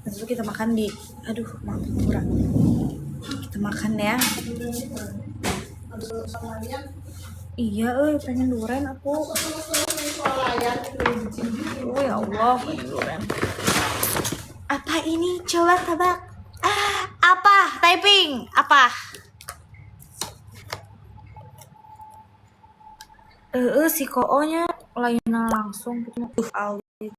Habis itu kita makan di, aduh maaf kurang. Kita makan ya. Iya, pengen durian aku. Oh ya Allah, pengen durian. Apa ini? Coba tebak. Apa? Typing. Apa? Si Koonya lainnya langsung gitu. Ali.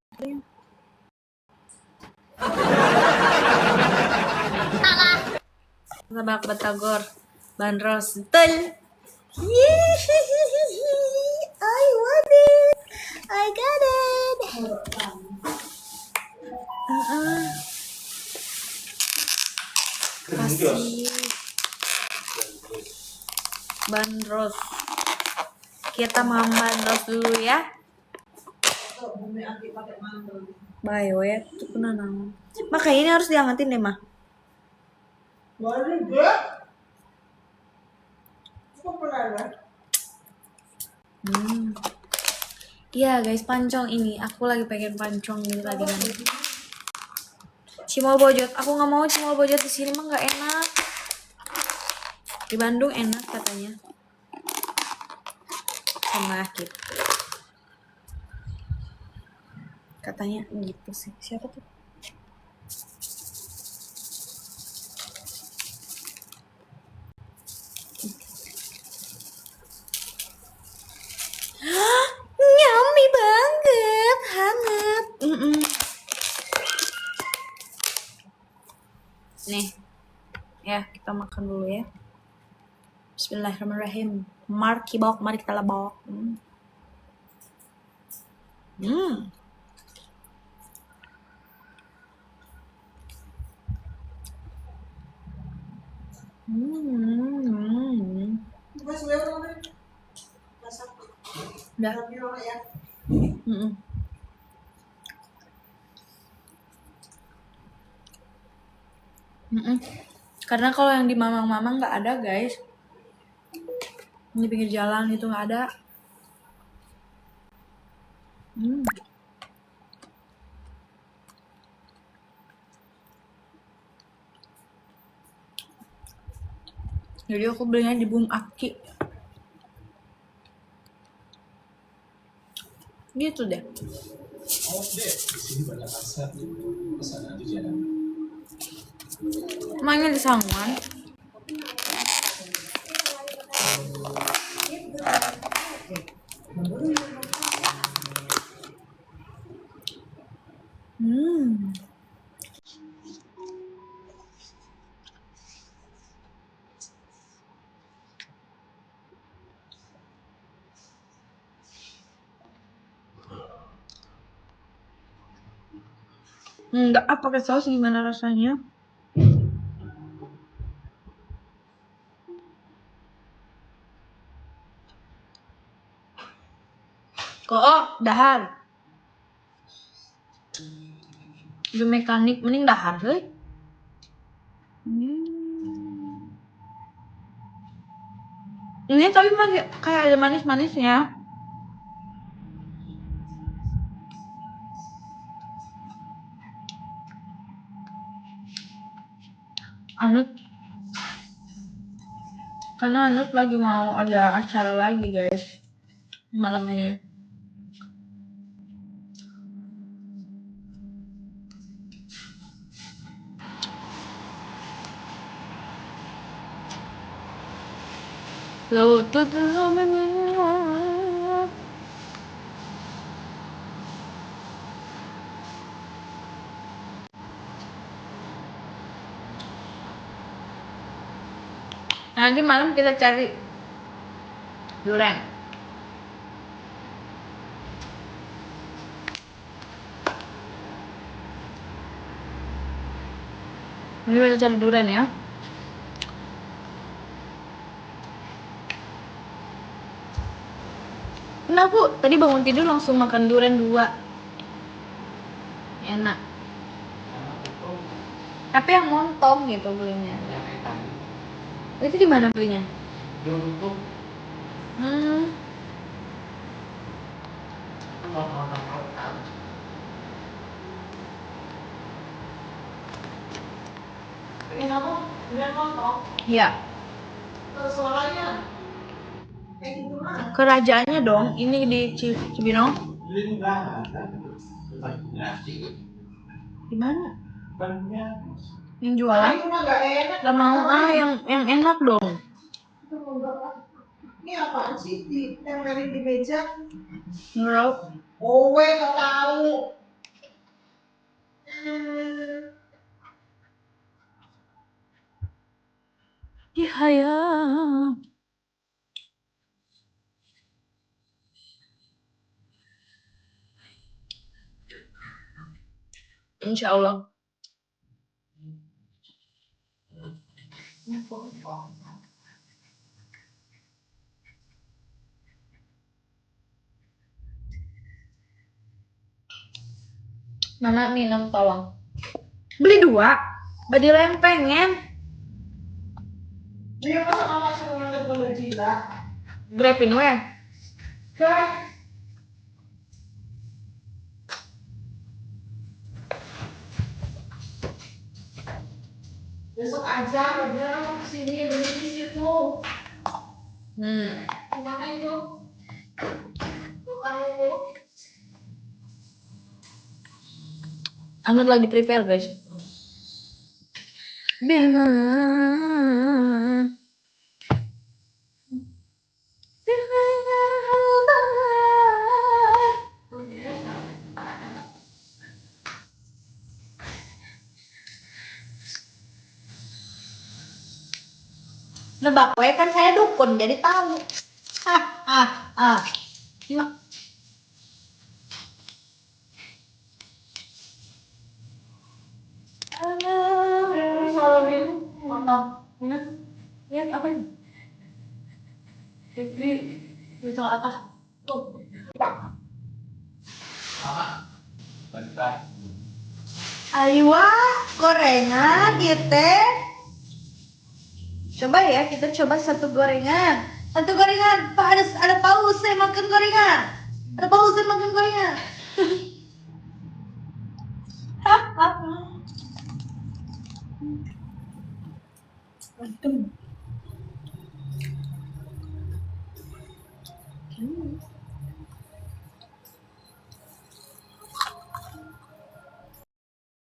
Tebak Batagor. Bandros. Betul. I want it. I got it. Kasih bandros. Kita makan bandros dulu ya. Bye ya, itu pernah nama. Makanya ini harus diangetin deh mah. Iya guys, pancong ini. Aku lagi pengen pancong ini tadi kan. Cimol bojot. Aku nggak mau cimol bojot di sini mah nggak enak. Di Bandung enak katanya. Sama gitu. Katanya gitu sih. Siapa tuh? Yummy banget, hangat. Nih, ya kita makan dulu ya. Bismillahirrahmanirrahim. Mari kita labok. Udah. Karena kalau yang di mamang-mamang nggak ada guys, di pinggir jalan itu nggak ada. Jadi aku belinya di Bum Aki. Gitu deh. Mainnya di Sangwan. Enggak, pakai saus gimana rasanya? Kok dahar. Di mekanik mending dahar sih. Ini tapi masih kayak ada manis-manisnya. Anut, karena Anut lagi mau ada acara lagi guys malam ini. Nanti malam kita cari durian. Ini kita cari durian ya. Nah aku tadi bangun tidur langsung makan durian 2. Enak. Tapi yang montong gitu belinya. Itu di mana belinya? Iya. Kerajaannya dong, ini di Cibinong. Di mana? Yang jualan? Gak mau yang enak dong. Ini apaan sih yang di meja? Ngerok. Oh, nggak tahu. Iya ya. Insya Allah. Mama minum tolong. Beli 2. Badi lempengen. Dia masa suruh beli Grabin we. besok aja, udah kesini beli di situ. Kemana itu? Anut lagi prepare guys. Nebak we kan saya dukun jadi tahu. Yuk. Lihat apa ini? Di soal atas. Tuh. Aywa, gorengan ya teh. Coba ya, kita coba satu gorengan. Satu gorengan. Pak ada paus saya makan gorengan. Ada paus saya makan gorengan.